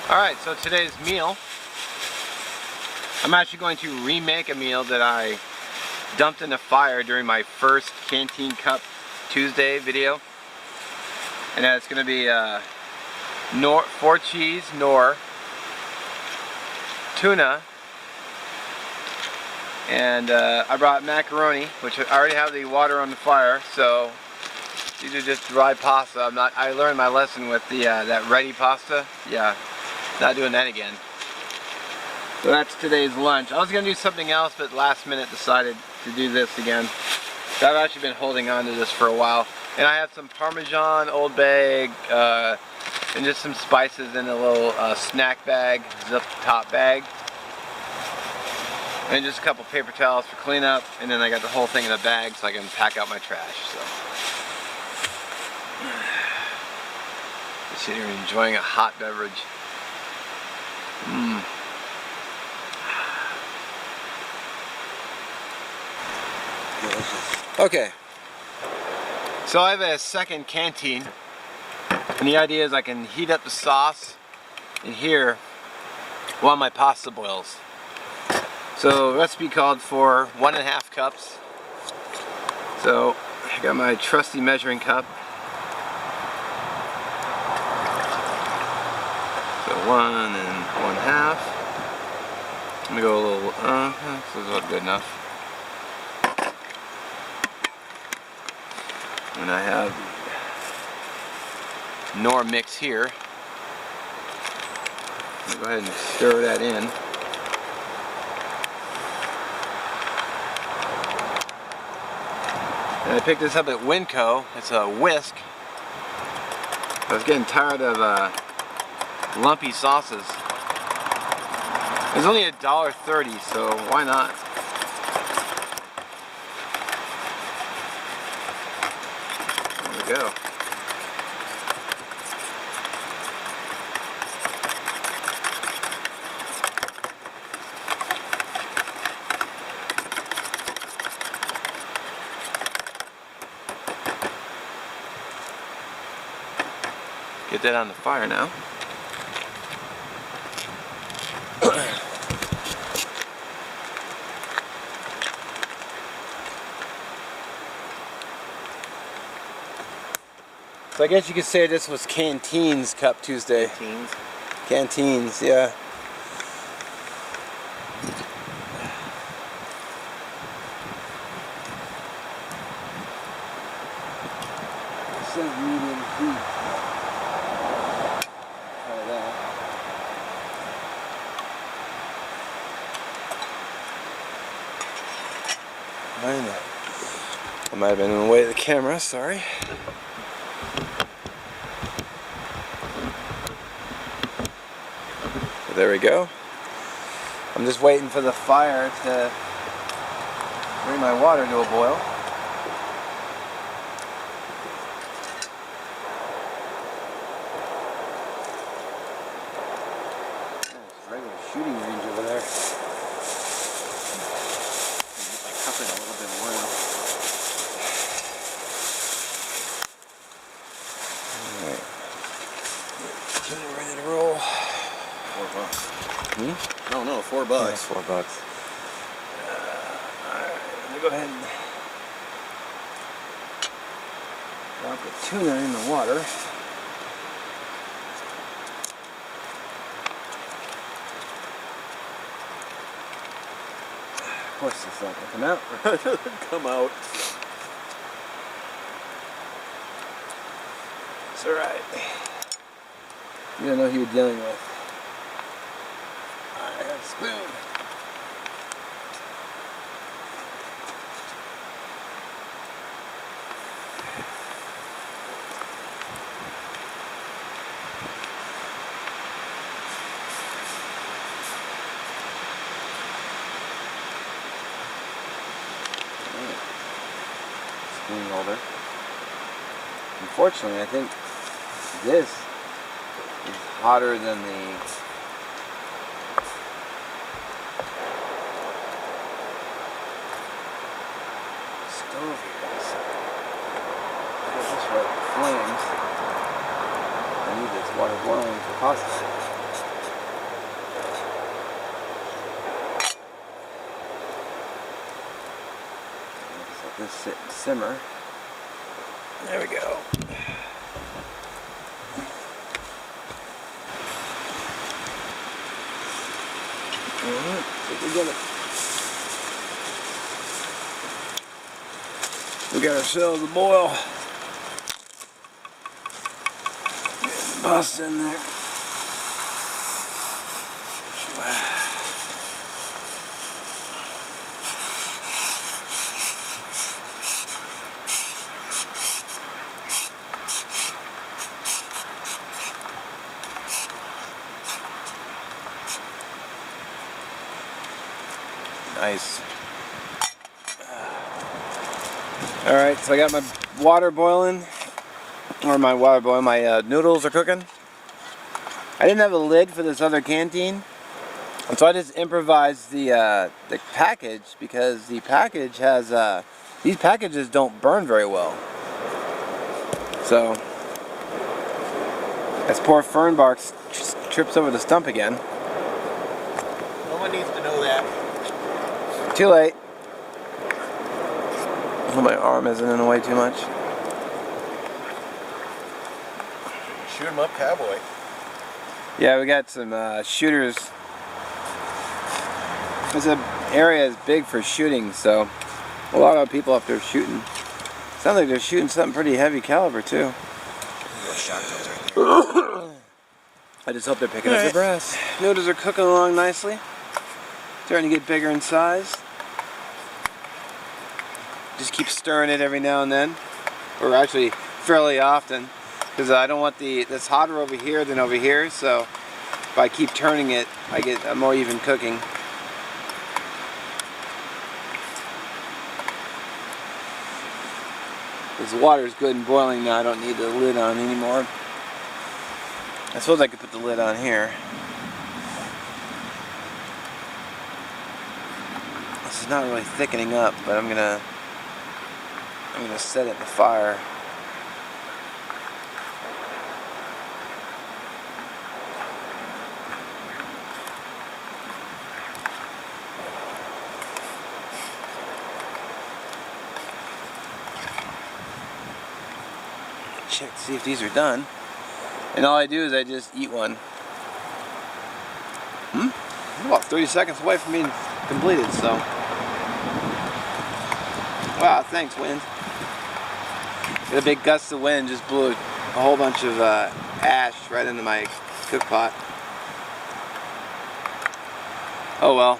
Alright, so today's meal, I'm actually going to remake a meal that I dumped in the fire during my first Canteen Cup Tuesday video. And that's going to be Knorr, 4 cheese Knorr, tuna, and I brought macaroni, which I already have the water on the fire, so these are just dry pasta. I learned my lesson with the that ready pasta. Yeah, not doing that again. So that's today's lunch. I was gonna do something else, but last minute decided to do this again. So I've actually been holding on to this for a while. And I have some Parmesan, Old Bay, and just some spices in a little snack bag, zip top bag. And just a couple paper towels for cleanup. And then I got the whole thing in a bag so I can pack out my trash. So just sitting here enjoying a hot beverage. Okay. So I have a second canteen, and the idea is I can heat up the sauce in here while my pasta boils. So the recipe called for 1.5 cups. So I got my trusty measuring cup. So 1 1/2. I'm gonna go a little. This is not good enough. And I have the Knorr mix here. I'm gonna go ahead and stir that in. And I picked this up at Winco. It's a whisk. I was getting tired of lumpy sauces. It's only $1.30, so why not? Go. Get that on the fire now. So I guess you could say this was Canteen's Cup Tuesday. Canteen's, yeah. It says medium heat. Try that. I might have been in the way of the camera, sorry. There we go. I'm just waiting for the fire to bring my water to a boil. It's a regular shooting range over there. Get my cup in a little bit more now. Alright. Ready to roll. $4. No, $4. Yeah, $4. Alright, let me go ahead and drop the tuna in the water. Of course it's not going to come out. Come out. It's alright. You don't know who you're dealing with. I have a spoon. Spoon holder. Unfortunately, I think this is hotter than the stove here. So I got this right flames. I need this water boiling for pasta. Just let this sit and simmer. There we go. Alright, I think we got it. We got ourselves a boil. Get the pasta in there. Nice. Alright, so I got my water boiling, or my noodles are cooking. I didn't have a lid for this other canteen, and so I just improvised the package, because the package has, these packages don't burn very well. So, as poor Fernbark trips over the stump again. No one needs to know that. Too late. Oh, my arm isn't in the way too much. Shoot 'em up, cowboy. Yeah, we got some shooters. This area is big for shooting, so a lot of people up there shooting. Sounds like they're shooting something pretty heavy caliber too. I just hope they're picking up the brass. Noodles are cooking along nicely. Starting to get bigger in size. Just keep stirring it every now and then, or actually fairly often, because I don't want it's hotter over here than over here, so if I keep turning it, I get a more even cooking. This water is good and boiling now. I don't need the lid on anymore. I suppose I could put the lid on here. This is not really thickening up, but I'm gonna set it in the fire. Check to see if these are done. And all I do is I just eat one. I'm about 30 seconds away from being completed, so. Wow, thanks, wind. Got a big gust of wind, just blew a whole bunch of ash right into my cook pot. Oh well.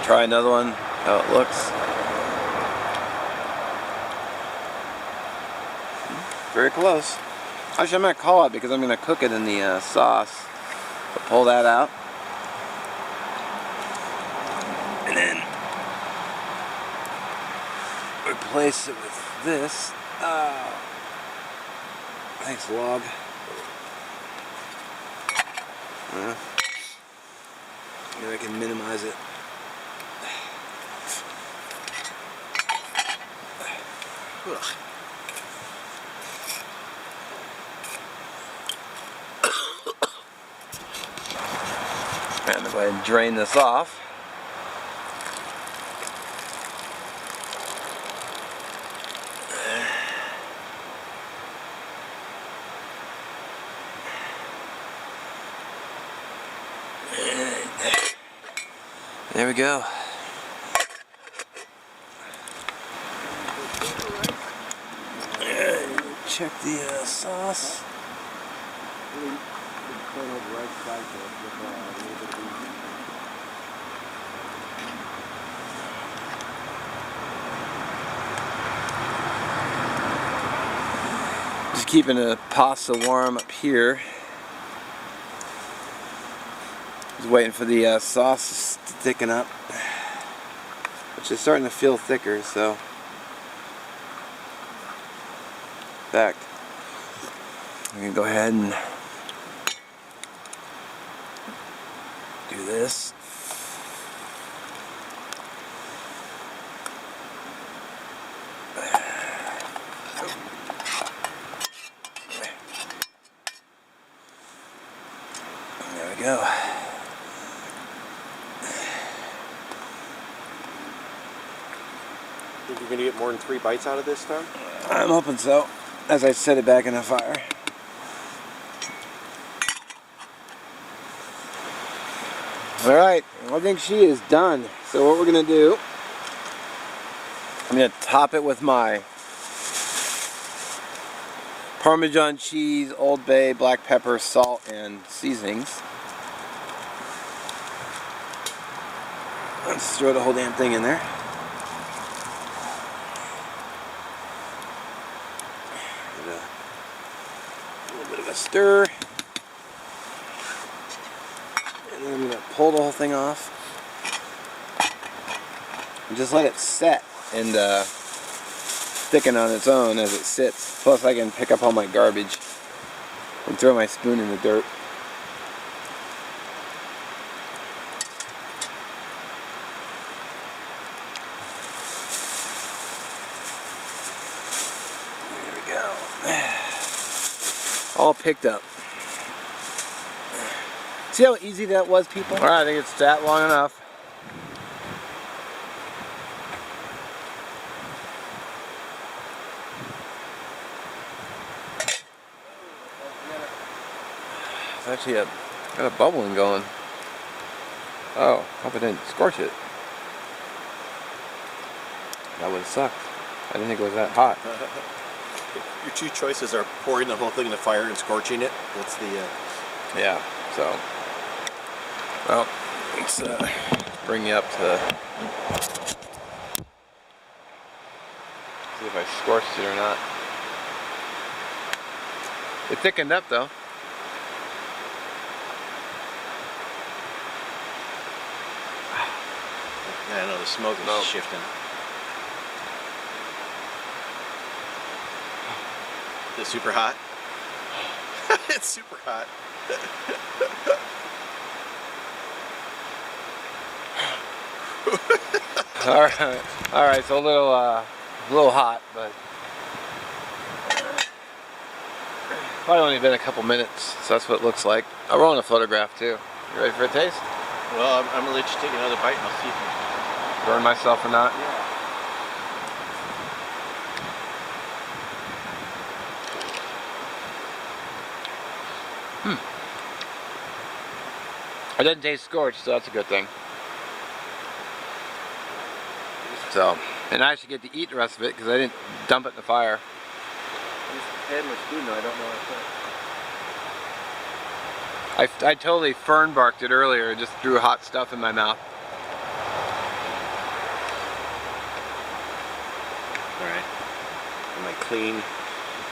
Try another one, how it looks. Very close. Actually, I'm going to call it because I'm going to cook it in the sauce. So pull that out. And then replace it with this. Thanks, log. Maybe I can minimize it. Ugh. And I'm going to go ahead and drain this off. There we go. Check the sauce. Just keeping the pasta warm up here. Just waiting for the sauce to thicken up, which is starting to feel thicker, so. In fact, I'm going to go ahead and do this. Think you're gonna get more than 3 bites out of this time? I'm hoping so, as I set it back in the fire. Alright, I think she is done. So what we're gonna do, I'm gonna top it with my Parmesan cheese, Old Bay, black pepper, salt, and seasonings. Let's throw the whole damn thing in there. Give it a little bit of a stir. And then I'm going to pull the whole thing off. And just let it set and thicken on its own as it sits. Plus I can pick up all my garbage and throw my spoon in the dirt. All picked up. See how easy that was, people? Alright, I think it's that long enough. It's actually got a bubbling going. Oh, hope I didn't scorch it. That would have sucked. I didn't think it was that hot. Your 2 choices are pouring the whole thing in the fire and scorching it. That's the... Yeah, so... Well, let's bring you up to... See if I scorched it or not. It thickened up though. Yeah, I know, the smoke is shifting. Is it super hot? It's super hot. Alright, so a little hot, but probably only been a couple minutes, so that's what it looks like. I'll roll in a photograph too. You ready for a taste? Well, I'm gonna let you take another bite and I'll see if I burn myself or not. Yeah. It doesn't taste scorched, so that's a good thing. So, and I actually get to eat the rest of it because I didn't dump it in the fire. I just had my spoon though, I don't know what I totally Fernbarked it earlier, just threw hot stuff in my mouth. Alright. Am I clean,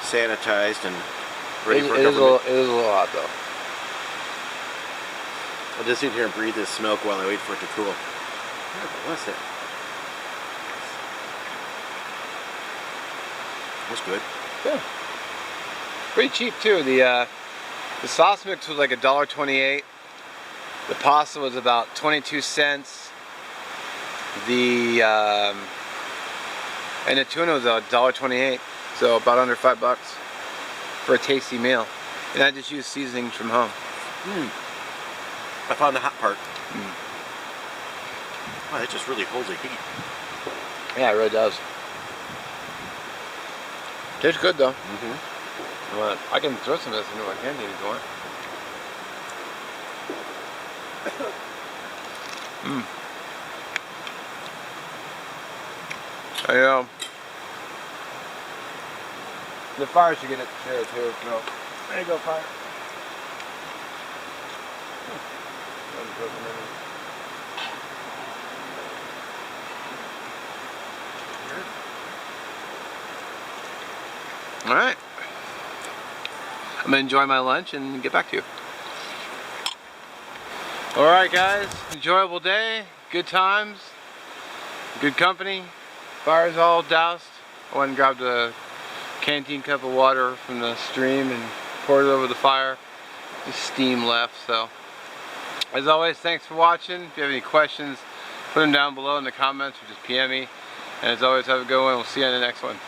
sanitized, and ready for government? It is a little hot though. I'll just sit here and breathe this smoke while I wait for it to cool. What's it? That's good. Yeah. Pretty cheap too. The sauce mix was like $1.28. The pasta was about 22 cents. And the tuna was $1.28. So about under $5 for a tasty meal. And I just used seasonings from home. I found the hot part. Wow, it just really holds the heat. Yeah, it really does. Tastes good though. I can throw some of this into my canteen if you want. The fire should get it there too. No. There you go, fire. Alright. I'm gonna enjoy my lunch and get back to you. Alright guys, enjoyable day, good times, good company, fire's all doused. I went and grabbed a canteen cup of water from the stream and poured it over the fire. Just steam left, so. As always, thanks for watching. If you have any questions, put them down below in the comments or just PM me. And as always, have a good one. We'll see you on the next one.